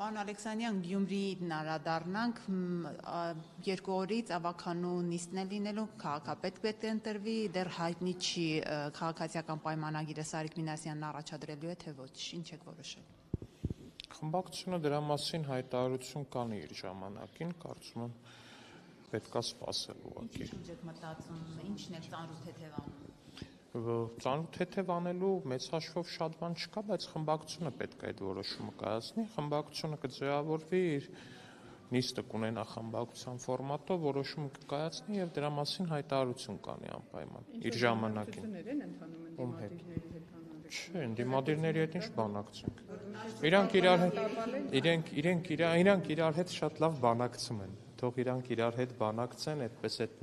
Պարոն Ալեքսանյան, Գյումրիին անդրադառնանք, երկու օրից ավականու նիստն է լինելու, քաղաքապետ պետք է ընտրվի, դեռ հայտնի չի քաղաքացիական պայմանագիրը Սարիկ Մինասյանն առաջադրելու է, թե ոչ, ինչ եք որոշել։ Խմբակցությունը դրա մասին հայտարարություն կանի իր ժամանակին, կարծում եմ պետք է սպասել ուղղակի։ Ինչ եք մտածում, ինչն եք ծանրութ թեթևանում։ Ծանոթ թեթև անելու մեծ հաշվով շատ բան չկա, բայց խմբակցությունը պետք է այդ որոշումը կայացնի, խմբակցությունը կձևավորվի իր նիստը կունենա խմբակցության ֆորմատով, որոշումը կկայացնի եւ դրա մասին հայտարարություն կանի անպայման իր ժամանակին։ Չէ, դիմադիրների հետ ինչ բանակցենք։ Իրանք իրար հետ շատ լավ բանակցում են։ Թող իրանք իրար հետ բանակցեն, այդպես այդ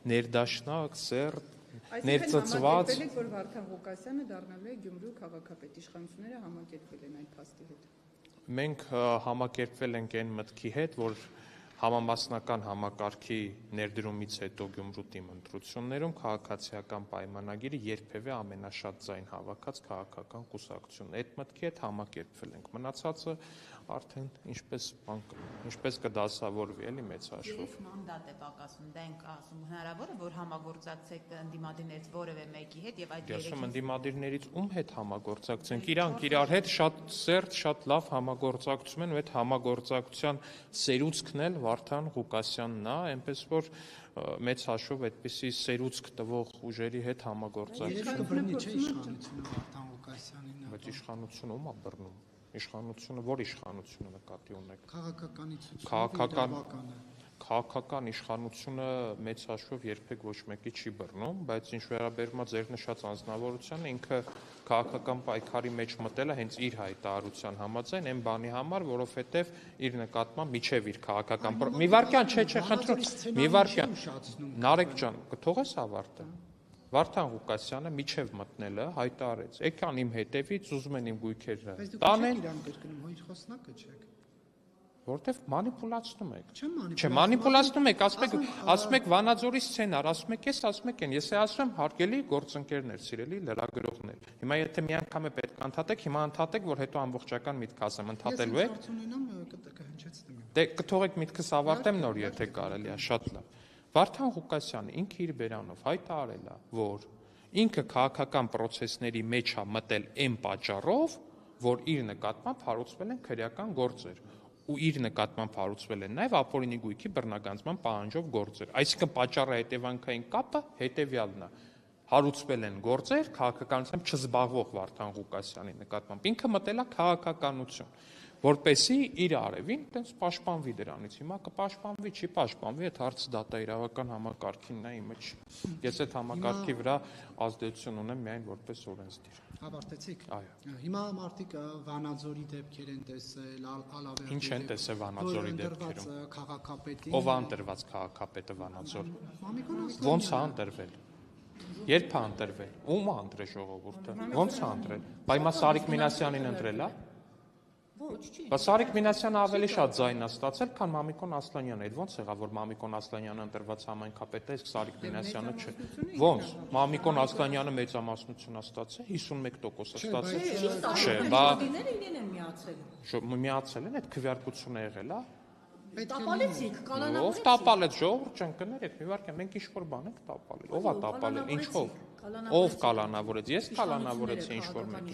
ներդաշնակ, սերտ ներծծված։ Այսինքն համակերպել եք, որ Վարդան Ղուկասյանը դառնալու է Գյումրու քաղաքապետ, իշխանությունները համակերպվել են այդ փաստի հետ։ Մենք համակերպվել ենք այն մտքի հետ, որ համամասնական համակարգի ներդրումից հետո Գյումրու թիմ ընտրություններում քաղաքացիական պայմանագիրը երբևէ ամենաշատ ձայն հավաքած քաղաքական կուսակցությունն է։ Այդ մտքի հետ համակերպվել ենք։ Մնացածը արդեն ինչպես կդասավորվի, էլի մեծ հաշվով։ Մանդատ է պակասում, դա ենք ասում, հնարավոր է, որ համագործակցեք ընդդիմադիրներից որևէ մեկի հետ եւ այդ երեքից։ Ասում ընդդիմադիրներից ում հետ համագործակցենք։ Իրանք իրար հետ շատ սերտ, շատ լավ համագործակցում են, ու այդ համագործակցության սերուցքն էլ Վարդան Ղուկասյանն է, այնպես որ մեծ հաշվով այդպիսի սերուցք տվող ուժերի հետ համագործակցություն։ Բայց իշխանությունը ում է բռնում։ Իշխանությունը որ իշխանությունը նկատի ունեք։ Քաղաքական իշխանությունը մեծ հաշվով երբեք ոչ մեկի չի բռնում, բայց ինչ վերաբերում է ձեր նշած անձնավորությանը, ինքը քաղաքական պայքարի մեջ մտել է հենց իր հայտարարության համաձայն այն բանի համար, որովհետև իր նկատմամբ միջև իր քաղաքական մի վարքյան, չէ, խնդրում, մի վարքյան։ Նարեկ ջան, կթողես ավարտեմ։ Վարդան Ղուկասյանը միջև մտնելը հայտարարեց, եկան իմ հետևից, ուզում են իմ գույքերը տանեն։ Որտեվ մանիպուլացնում եք։ Չէ, մանիպուլացնում եք, ասում եք Վանաձորի սցենար, ասում եք ես, ասում եք են, ես ասում եմ հարգելի գործընկերներ, սիրելի լրագրողներ։ Հիմա եթե մի անգամ է պետք ընդհատեք, հիմա ընդհատեք, որ հետո ամբողջական միտք ասեմ, ընդհատելու եք։ Դե կթողեք միտքս ավարտեմ նոր, եթե կարելի է, շատ լավ։ Վարդան Ղուկասյանը ինքը իր բերանով հայտարարել է, որ ինքը քաղաքական process-ների մեջ է մտել այն պատճառով, որ իր նկատմամբ հարուցվել են քրեական գործեր, ու իր նկատմամբ հարուցվել են նաև ապօրինի գույքի բռնագանձման պահանջով գործեր։ Այսինքն պատճառը հետևանքային կապը հետևյալն է. հարուցվել են գործեր քաղաքականությամբ չզբաղվող Վարդան Ղուկասյանի նկատմամբ։ Ինքը մտել է քաղաքականություն, որպեսի իր արևին տենց պաշտպանվի դրանից։ Հիմա կպաշտպանվի, չի պաշտպանվի, այդ հարցը դատաիրավական համակարգինն է, իմը չի։ Ես այդ համակարգի վրա ազդեցություն ունեմ միայն որպես օրենսդիր։ Ավարտեցիք։ Այո։ Հիմա մարդիկ Վանաձորի դեպքեր են տեսել, Ալավերդի։ Ինչ են տեսել Վանաձորի դեպքերում։ Քաղաքապետին։ Ով է ընտրված քաղաքապետը Վանաձոր։ Ոնց է ընտրվել։ Երբ է ընտրվել։ Ում է ընտրել ժողովուրդը։ Ոնց է ընտրել։ Բայց հիմա Սարիկ Մինասյանին ընտրել է։ Ոչ, չի։ Բայց Սարիկ Մինասյանը ավելի շատ ձայն է ստացել, քան Մամիկոն Ասլանյանը։ Այդ ոնց եղավ, որ Մամիկոն Ասլանյանը ընտրված համայնքապետ է, իսկ Սարիկ Մինասյանը չէ։ Ոնց։ Մամիկոն Ասլանյանը մեծամասնություն է ստացել, 51% է ստացել։ Չէ, բա իրեն են միացել։ Միացել են, այդ քվեարկությունը եղել է։ Տապալեցիք, կանանավորեցիք։ Ով տապալեց, ժողովուրդ ջան, կներեք, մի վարքան, մենք ինչ-որ բան ենք տապալել։ Ով է տապալել, ինչով։ Ով կալանավորեց, ես կալանավորեցի ինչ-որ մեկի։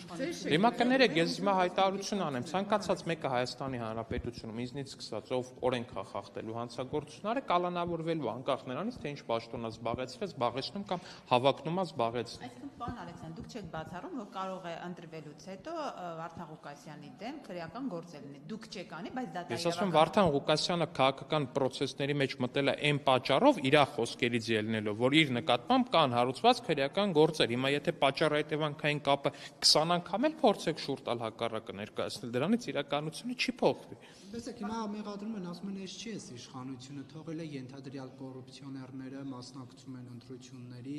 Հիմա կներեք, ես հիմա հայտարարություն անեմ, ցանկացած մեկը Հայաստանի Հանրապետությունում ինձնից սկսած, ով օրենք է խախտելու հանցագործությունները, կալանավորվելու անկախ նրանից, թե ինչ պաշտոն է զբաղեցրել, զբաղեցնում կամ հավակնում է զբաղեցնել։ Այսինքն, պարոն Ալեքսյան, դուք չեք բացառում, որ կարող է ընտրվելուց հետո Վարդան Ղուկասյանի դեմ քրեական գործեր լինի։ Դուք չեք անի, բայց դա Ես ասում եմ Վարդան Ղուկասյանը քաղաքական process-ների մեջ մտել է այն պատճառով, իր խոսքերից ելնելով, որ իր նկատմամբ կան հարուցված քրեական գործեր։ Հիմա եթե պատճառ հետևանքային կապը 20 անգամ էլ փորձեք շուրջ տալ հակառակը ներկայացնել, դրանից իրականությունը չի փոխվի։ Տեսեք, հիմա մեղադրում են, ասում են, ես չի էս իշխանությունը, թողել է ենթադրյալ կոռուպցիոներները մասնակցում են ընտրությունների,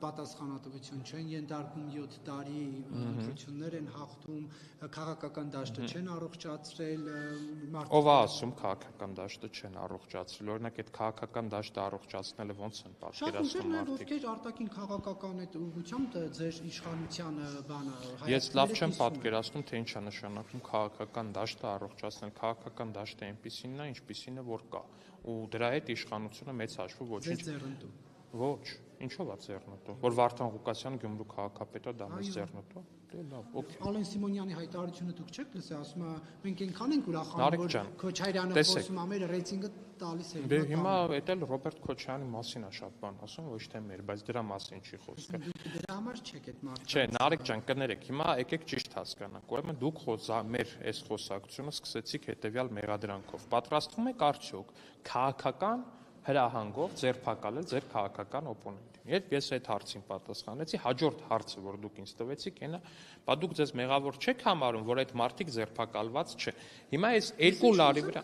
պատասխանատվություն չեն ենթարկում 7 տարի, ընտրություններ են հաղթում, քաղաքական դաշտը չեն առողջացրել, ով է ասում քաղաքական դաշտը չեն առողջացրել, օրինակ այդ քաղաքական դաշտը առողջացնելը ոնց են պատկերացնում մարդիկ։ Ովքեր արտաքին քաղաքական այդ ուղղությամբ ձեր իշխանության բանը Ես լավ չեմ պատկերացնում, թե ինչ է նշանակում քաղաքական դաշտը առողջացնել, քաղաքական դաշտը այնպիսին է, ինչպիսին է որ կա, ու դրա հետ իշխանությունը մեծ հաշվով ոչինչ Ոչ, ինչով է ձեռնտու, որ Վարդան Ղուկասյանը Գյումրու քաղաքապետը դա մեզ ձեռնտու։ Դե լավ, օքեյ։ Ալեն Սիմոնյանի հայտարարությունը դուք չեք լսել, ասում է մենք այնքան ենք ուրախանում, որ Քոչարյանը խոսում է, մեր ռեյտինգը տալիս է։ Դե հիմա էդ էլ Ռոբերտ Քոչարյանի մասին է շատ բան ասում, ոչ թե մեր, բայց դրա մասին չի խոսքը։ Դրա համար չեք այդ մարդը։ Չէ, Նարեկ ջան, կներեք, հիմա եկեք ճիշտ հասկանանք։ Ուրեմն դուք մեր այս խոսակցությունը սկսեցիք հետեւյալ մեղադրանքով։ Պատրաստվում եք արդյոք քաղաքական հրահանգով ձերբակալել ձեր քաղաքական օպոնենտին։ Ես այդ հարցին պատասխանեցի, հաջորդ հարցը, որ դուք ինձ տվեցիք, այնա, բա դուք ձեզ մեղավոր չեք համարում, որ այդ մարդիկ ձերբակալված չէ։ Հիմա այս երկու լարի վրա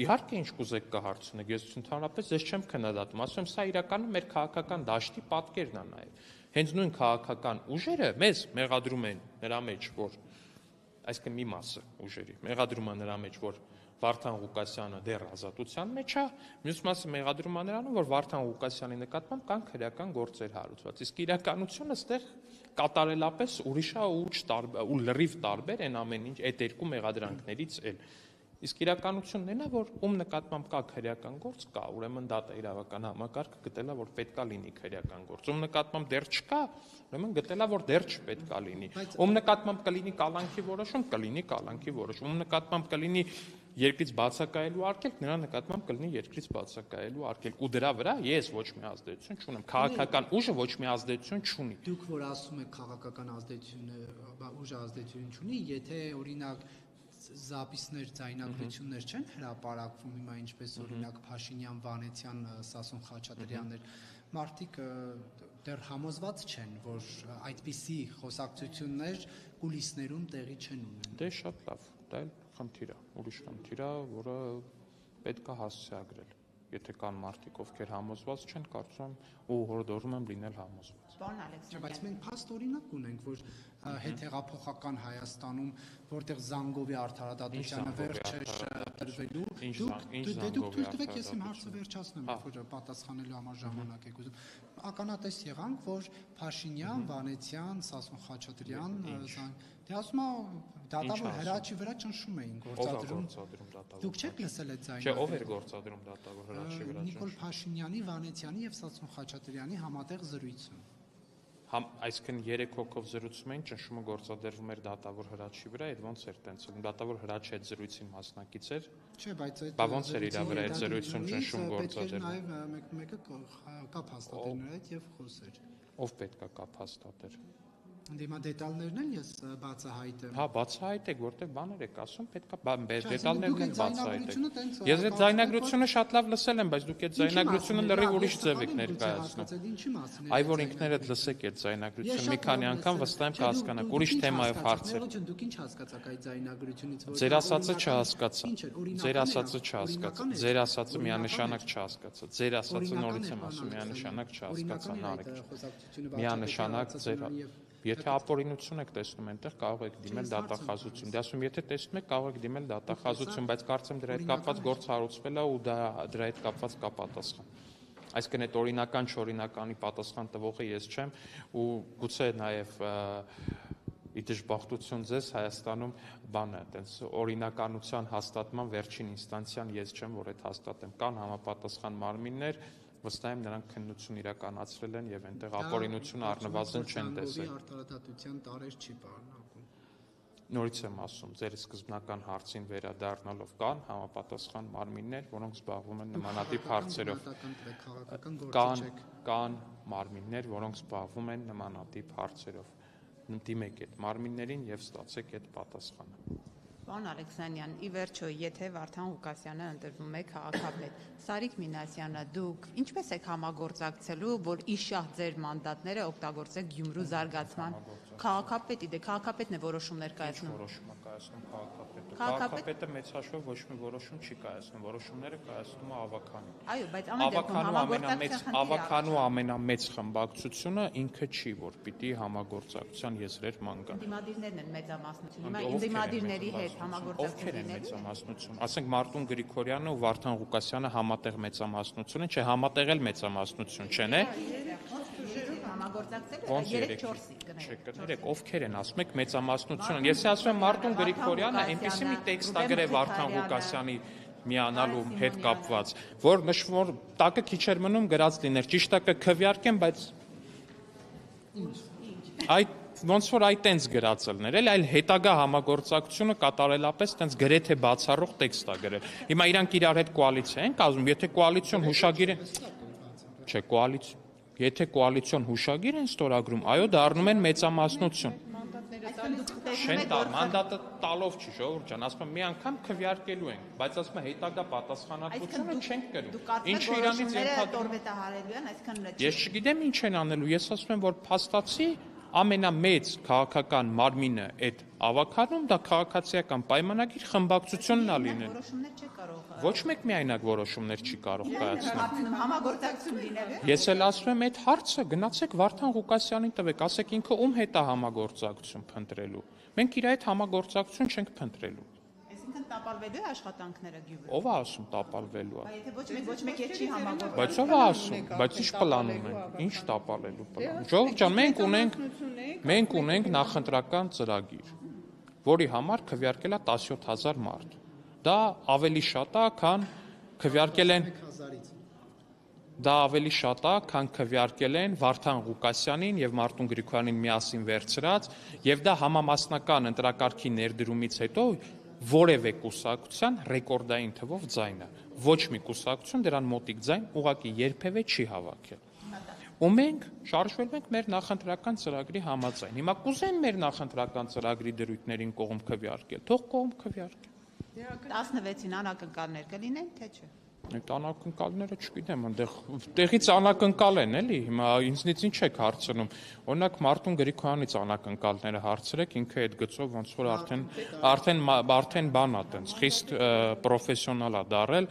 իհարկե ինչ կուզեք կհարցնեք, ես ընդհանրապես ձեզ չեմ քննադատում, ասում եմ, սա իրականում մեր քաղաքական դաշտի պատկերն է նաև։ Հենց նույն քաղաքական ուժերը մեզ մեղադրում են նրա մեջ, որ այսինքն մի մասը ուժերի մեղադրում է նրա մեջ, որ Վարդան Ղուկասյանը դեռ ազատության մեջ է, մյուս մասը մեղադրում է նրանում, որ Վարդան Ղուկասյանի նկատմամբ կան քրեական գործեր հարուցված։ Իսկ իրականությունը այստեղ կատարելապես ուրիշ է ու լրիվ տարբեր են ամեն ինչ այդ երկու մեղադրանքներից էլ։ Իսկ իրականությունն այն է, որ ում նկատմամբ կա քրեական գործ կա, ուրեմն դա իրավական համակարգը գտելա, որ պետքա լինի քրեական գործ։ Ում նկատմամբ դեռ չկա, ուրեմն գտելա, որ դեռ չպետքա լինի։ Ում նկատմամբ կլինի կալանքի որոշում, կլինի կալանքի որոշում։ Ում նկատմամբ կլինի երկրից բացակայելու արգելք, նրա նկատմամբ կլինի երկրից բացակայելու արգելք։ Ու դրա վրա ես ոչ մի ազդեցություն չունեմ։ Քաղաքական ուժը ոչ մի ազդեցություն չունի։ Դուք որ ասում եք քաղաքական ազդեցությունը, ուժը ազդեցություն չունի, եթե օրինակ զապիսներ, ձայնագրություններ չեն հրապարակվում հիմա ինչպես օրինակ Փաշինյան, Վանեցյան, Սասուն Խաչատրյաններ, մարդիկ դեռ համոզված չեն, որ այդպիսի խոսակցություններ կուլիսներում տեղի չեն ունենում։ Դե շատ լավ, դա էլ խնդիր է, ուրիշ խնդիր է, որը պետք է հասցեագրել։ Եթե կան մարդիկ, ովքեր համոզված չեն, կարծում եմ ու հորդորում եմ լինել համոզված։ Պարոն Ալեքսանդրյան, բայց մենք փաստ օրինակ ունենք, որ հետհեղափոխական Հայաստանում, որտեղ Զանգովի արդարադատությանը վերջ տրվելու, դուք թույլ ես իմ հարցը վերջացնեմ, որ պատասխանելու համար ժամանակ եք ուզում։ Ականատես եղանք, որ Փաշինյան, Վանեցյան, Սասուն Խաչատրյան, դե ասում է դատավոր հրաչի վրա ճնշում էին գործադրում։ Դուք չեք լսել այդ ձայնը։ Չէ, ով էր գործադրում դատավոր հրաչի վրա։ Նիկոլ Փաշինյանի, Վանեցյանի եւ Սասուն Խաչատրյանի համատեղ զրույցը։ Այսինքն 3 հոգով զրուցում էին, ճնշումը գործադրվում էր դատավոր հրաչի վրա, այդ ոնց էր տենց։ Դատավոր հրաչը այդ զրույցի մասնակից էր։ Չէ, բայց այդ բա ոնց էր իր վրա այդ զրույցում ճնշում գործադրվում։ Նաև մեկը կապ հաստատել նրա հետ եւ խոսեր։ Ով պետքա կապ հաստատեր։ Դիմա դետալներն են ես բացահայտեմ։ Հա, բացահայտեք, որտեղ բաներ եք ասում, պետքա դետալներն են բացահայտեք։ Ես այդ ձայնագրությունը շատ լավ լսել եմ, բայց դուք այդ ձայնագրությունը լրիվ ուրիշ ձև եք ներկայացնում։ Ինչի մասին։ Այ որ ինքներդ լսեք այդ ձայնագրությունը մի քանի անգամ վստահ եմ կհասկանաք, ուրիշ թեմայով հարցեր։ Դուք ինչ հասկացաք այդ ձայնագրությունից, որ Ձեր ասածը չհասկացա։ Ձեր ասածը չհասկացա։ Ձեր ասածը միանշանակ չհասկացա։ Ձեր ասածը նորից եմ ասում, միանշանակ չհասկացա Նարեկ։ Միանշանակ ձեր Եթե ապօրինություն եք տեսնում այնտեղ կարող եք դիմել դատախազություն։ Դե ասում եթե տեսնում եք կարող եք դիմել դատախազություն, բայց կարծեմ դրա հետ կապված գործ հարուցվել է ու դրա հետ կապված կա պատասխան։ Այսինքն այդ օրինական չօրինականի պատասխան տվողը ես չեմ ու գուցե նաև իդժբախտություն ձեզ Հայաստանում բանը, այտենց օրինականության հաստատման վերջին ինստանցիան ես չեմ, որ այդ հաստատեմ։ Կան համապատասխան մարմիններ, վստահ եմ նրանք քննություն իրականացրել են եւ այնտեղ ապօրինությունը առնվազն չեն տեսել։ Արտարադատության տարեր չի պարունակում։ Նորից եմ ասում, ձեր սկզբնական հարցին վերադառնալով կան համապատասխան մարմիններ, որոնք զբաղվում են նմանատիպ հարցերով։ Կան մարմիններ, որոնք զբաղվում են նմանատիպ հարցերով։ Դիմեք այդ մարմիններին եւ ստացեք այդ պատասխանը։ Պարոն Ալեքսանդրյան, ի վերջո, եթե Վարդան Ղուկասյանը ընտրվում է քաղաքապետ, Սարիկ Մինասյանը, դուք ինչպես եք համագործակցելու, որ իշահ ձեր մանդատները օգտագործեք Գյումրու զարգացման։ Քաղաքապետի, դե քաղաքապետն է որոշումներ կայացնում։ Որոշում է կայացնում քաղաքապետը։ Քաղաքապետը մեծ հաշվով ոչ մի որոշում չի կայացնում, որոշումները կայացնում է ավականին։ Այո, բայց ամեն դեպքում համագործակցության ավականու ամենամեծ խմբակցությունը ինքը չի, որ պիտի համագործակցության եզրեր ման գան։ Դիմադիրներն են մեծամասնություն։ Հիմա դիմադիրների հետ համագործակցություն լինելու։ Մեծամասնություն։ Ասենք Մարտուն Գրիգորյանը ու Վարդան Ղուկասյանը համատեղ մեծամասնություն են, չէ, համատեղ էլ մեծամասնություն չեն, համագործակցել 3-4-ի կներեք, ովքեր են ասում եք մեծամասնություն։ Ես ասում եմ Մարտուն Գրիգորյանը այնպեսի մի տեքստ ա գրել Վարդան Ղուկասյանի միանալու հետ կապված, որ նշվում տակը քիչ էր մնում գրած լիներ, ճիշտ է կքվեարկեմ, բայց այդ ոնց որ այդ տենց գրած ելներ, այլ հետագա համագործակցությունը կատարելապես տենց գրեթե բացառող տեքստ ա գրել։ Հիմա իրանք իրար հետ կոալիցիա են կազմում, եթե կոալիցիոն հուշագիր են, չէ, կոալիցիա Եթե կոալիցիոն հուշագիր են ստորագրում, այո, դառնում են մեծամասնություն։ Մանդատը տալով չի, ժողովուրդ ջան, ասում եմ մի անգամ քվեարկելու ենք, բայց ասում եմ հետագա պատասխանատվությունը չենք կրում։ Ինչը իրանից ենթադրում։ Ես չգիտեմ ինչ են անելու, ես ասում եմ, որ փաստացի ամենամեծ քաղաքական մարմինը այդ ավականում դա քաղաքացիական պայմանագիր խմբակցությունն է լինել։ Ոչ մեկ միայնակ որոշումներ չի կարող կայացնել։ Համագործակցություն լինելու։ Ես էլ ասում եմ այդ հարցը գնացեք Վարդան Ղուկասյանին տվեք, ասեք ինքը ում հետ է համագործակցություն փնտրելու։ Մենք իր հետ համագործակցություն չենք փնտրելու։ Այսինքն տապալվելու է աշխատանքները Գյումրիում։ Ով է ասում տապալվելու է։ Եթե ոչ մեկ հետ չի համագործակցում։ Բայց ով է ասում, բայց ինչ պլանում են, ինչ տապալելու պլան։ Ժողովուրդ ջան, մենք ունենք նախընտրական ծրագիր, որի համար քվեարկել է 17000 մարդ։ Դա ավելի շատ է, քան քվեարկել են Վարդան Ղուկասյանին եւ Մարտուն Գրիգորյանին միասին վերցրած, եւ դա համամասնական ընտրակարգի ներդրումից հետո որևէ կուսակցության ռեկորդային թվով ձայն է։ Ոչ մի կուսակցություն դրան մոտիկ ձայն ուղղակի երբևէ չի հավաքել։ Ու մենք շարժվել ենք մեր նախընտրական ծրագրի համաձայն։ Հիմա կուզեն մեր նախընտրական ծրագրի դրույթներին կողմ քվեարկել, թող կողմ քվեարկեն։ 16-ին անակնկալներ կլինեն, թե չէ։ Այդ անակնկալները չգիտեմ, տեղից անակնկալ են, էլի, հիմա ինձնից ինչ եք հարցնում։ Օրինակ Մարտուն Գրիգորյանից անակնկալները հարցրեք, ինքը այդ գծով ոնց որ արդեն բան է տենց, խիստ պրոֆեսիոնալ է դարել,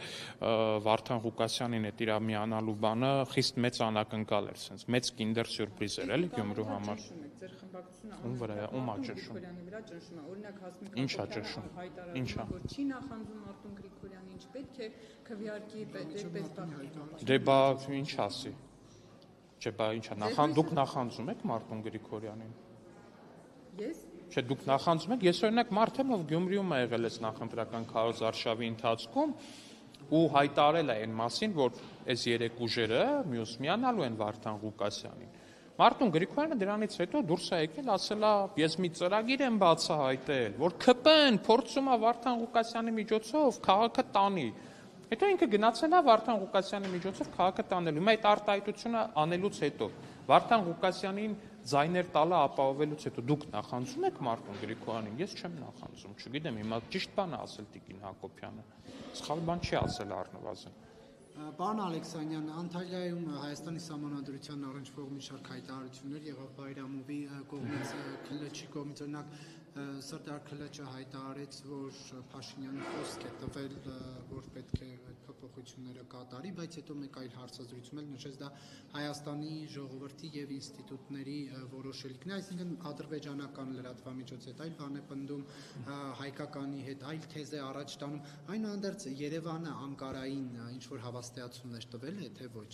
Վարդան Ղուկասյանին այդ իր միանալու բանը խիստ մեծ անակնկալ էր, sense մեծ kinder սյուրպրիզ էր, էլի Գյումրու համար։ Ձեր խմբակցությունը ում վրա է, ում ա ճնշում։ վրա ճնշում է, օրինակ Հասմիկ Ինչ ա ճնշում։ Ինչա։ Որ չի նախանձում Մարտուն Գրիգորյանին, ինչ պետք է քվեարկի այդպես բան։ Դե բա ինչ ասի։ Չէ, բա ինչա, դուք նախանձում եք Մարտուն Գրիգորյանին։ Ես Չէ, դուք նախանձում եք, ես օրինակ մարդ եմ, ով Գյումրիում է եղել այս նախընտրական քարոզարշավի ընթացքում ու հայտարել է այն մասին, որ այս երեք ուժերը մյուս միանալու են Վարդան Ղուկասյանին։ Մարտուն Գրիգորյանը դրանից հետո դուրս է եկել, ասել է, ես մի ծրագիր եմ բացահայտել, որ ԿՊ-ն փորձում է Վարդան Ղուկասյանի միջոցով քաղաքը տանի։ Հետո ինքը գնացել է Վարդան Ղուկասյանի միջոցով քաղաքը տանելու։ Հիմա այդ արտահայտությունը անելուց հետո Վարդան Ղուկասյանին ձայներ տալը ապահովելուց հետո դուք նախանձում եք Մարտուն Գրիգորյանին, ես չեմ նախանձում, չգիտեմ, հիմա ճիշտ բան է ասել Տիկին Հակոբյանը։ Սխալ բան չի ասել առնվազն։ Պարոն Ալեքսանյան, Անտալիայում Հայաստանի Սահմանադրության առնչվող մի շարք հայտարարություններ եղավ Բայրամովի կողմից, Քլչի կողմից, օրինակ Սարդար Քլչը հայտարարեց, որ Փաշինյանը խոսք է տվել, որ պետք է այդ փոփոխությունները կատարի, բայց հետո մեկ այլ հարցազրույցում էլ նշեց դա Հայաստանի ժողովրդի եւ ինստիտուտների որոշելիքն է, այսինքն ադրբեջանական լրատվամիջոց հետ այլ բան է պնդում, հայկականի հետ այլ թեզ է առաջ տանում, այնուհանդերձ Երևանը Անկարային ինչ որ հավաստիացումներ տվել է, թե ոչ։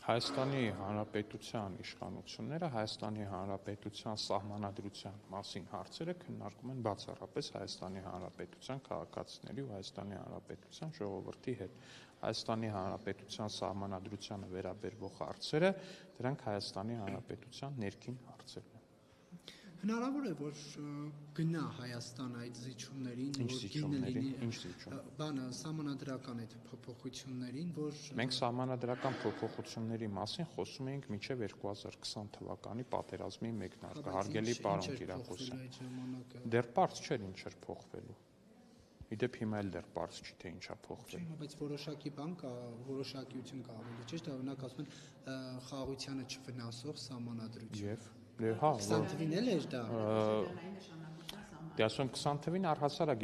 Հայաստանի Հանրապետության իշխանությունները Հայաստանի Հանրապետության սահմանադրության մասին հարցերը քննարկում են բացառապես Հայաստանի Հանրապետության քաղաքացիների ու Հայաստանի Հանրապետության ժողովրդի հետ։ Հայաստանի Հանրապետության սահմանադրությանը վերաբերող հարցերը դրանք Հայաստանի Հանրապետության ներքին հարցերն են։ Հնարավոր է, որ գնա Հայաստան այդ զիջումներին, որ գինը լինի բանը սահմանադրական այդ փոփոխություններին, որ մենք սահմանադրական փոփոխությունների մասին խոսում էինք մինչև 2020 թվականի պատերազմի մեկնարկը, հարգելի պարոն Կիրակոսյան։ Դեռ պարզ չէր ինչ էր փոխվելու։ Իդեպ հիմա էլ դեռ պարզ չի թե ինչա փոխվել։ Բայց որոշակի բան կա, որոշակիություն կա ավելի ճիշտ, օրինակ ասում են խաղաղությանը չվնասող սահմանադրություն։ Հա, 20 թվին էլ էր դա։ Դե ասում 20 թվին առհասարակ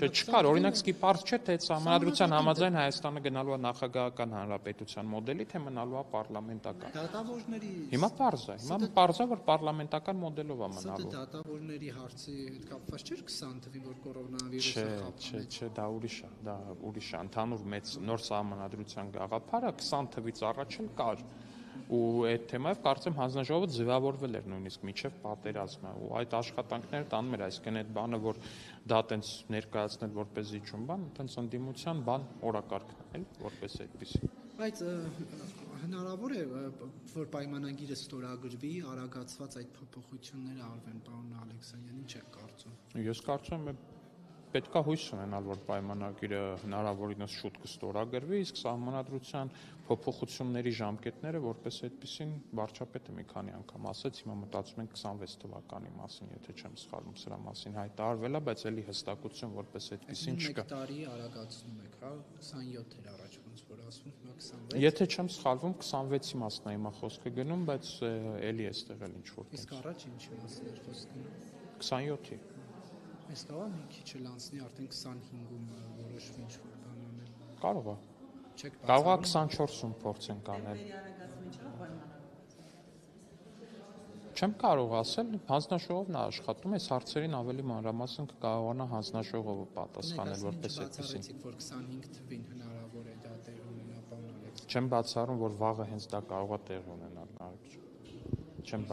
չկար, օրինակ սկի պարզ չէ, թե Սահմանադրության համաձայն Հայաստանը գնալու է նախագահական հանրապետության մոդելի, թե մնալու է պարլամենտական։ Դատավորների Հիմա պարզ է, որ պարլամենտական մոդելով է մնալու։ Դատավորների հարցի հետ կապված չէր 20 թվին, որ կորոնավիրուսը խափան։ Չէ, դա ուրիշ է, ընդհանուր մեծ նոր Սահմանադրության գաղափարը 20 թվից առաջ էլ կար։ Ու այդ թեմայով կարծեմ հանձնաժողովը ձևավորվել էր նույնիսկ միջև պատերազմը ու այդ աշխատանքները տանում էր, այսինքն այդ բանը, որ դա տենց ներկայացնել որպես իջում բան, տենց ընդդիմության բան օրակարգն էլ որպես այդպեսի։ Բայց հնարավոր է, որ պայմանագիրը ստորագրվի, արագացված այդ փոփոխությունները արվեն, պարոն Ալեքսանյան, ինչ եք կարծում։ Ես կարծում եմ պետք է հույս ունենալ, որ պայմանագիրը հնարավորինս շուտ կստորագրվի, իսկ Սահմանադրության փոփոխությունների ժամկետները որպես այդպեսին վարչապետը մի քանի անգամ ասաց, հիմա մտածում ենք 26 թվականի մասին, եթե չեմ սխալվում, սրա մասին հայտարարվել է, բայց էլի հստակություն որպես այդպեսին չկա։ Մեկ տարի արագացնում եք, հա, 27 էր առաջ ոնց որ ասում, հիմա 26։ Եթե չեմ սխալվում, 26-ի մասն է հիմա խոսքը գնում, բայց էլի էստեղ էլ ինչ որ։ Իսկ առաջ ինչի մասին էր խոսքը։ 27-ի։ Այս կարող է մի քիչ էլ անցնի, արդեն 25-ում որոշվի ինչ-որ բան անել։ Կարող է։ Չեք Կարող է 24-ում փորձենք անել։ Չեմ կարող ասել, հանձնաժողովն է աշխատում, այս հարցերին ավելի մանրամասն կկարողանա հանձնաժողովը պատասխանել որպես այդպեսին։ Որ 25 թվին հնարավոր է դա տեղ ունենա, պարոն Ալեքսան։ Չեմ բացառում, որ վաղը հենց դա կարող է տեղ ունենալ, Չեմ